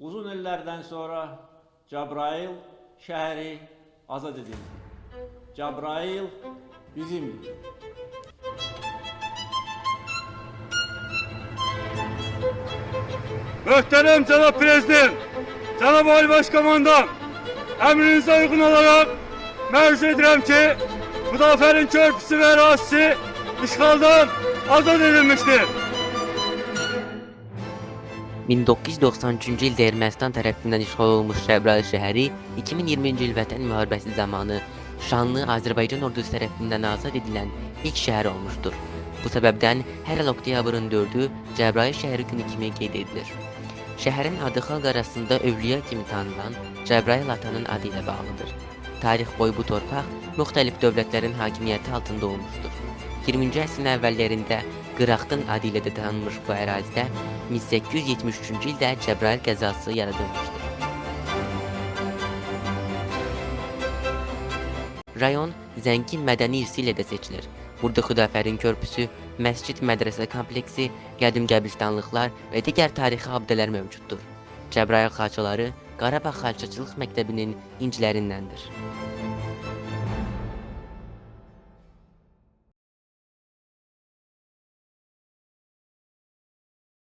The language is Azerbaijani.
Uzun illərdən sonra Cəbrayıl şəhəri azad edildi. Cəbrayıl bizimdir. Muhterem Cenab Prezident, Cenab Ali Başkomandan, emrinize uygun olarak məruz edirəm ki, Müdafiənin körpüsü ve ərazisi işğaldan azad edilmiştir. 1993-cü ildə Ermənistan tərəfindən işğal olunmuş Cəbrayıl şəhəri 2020-ci il Vətən müharibəsi zamanı şanlı Azərbaycan ordusu tərəfindən azad edilən ilk şəhər olmuşdur. Bu səbəbdən hər il oktyabrın 4-ü Cəbrayıl şəhəri günü kimi qeyd edilir. Şəhərin adı xalq arasında övliya kimi tanınan Cəbrayıl atanın adı ilə bağlıdır. Tarix boyu bu torpaq müxtəlif dövlətlərin hakimiyyəti altında olmuşdur. 20-ci əsrin əvvəllərində Qıraqdın adı ilə də tanınmış bu ərazidə 1873-cü ildə Cəbrayıl qəzası yaradılmışdır. Rayon zəngin mədəni irsi ilə də seçilir. Burada Xudafərin körpüsü, məscid, mədrəsə kompleksi, qədim qəbristanlıqlar və digər tarixi abidələr mövcuddur. Cəbrayıl xalçaları Qarabağ Xalçaçılıq Məktəbinin incilərindəndir.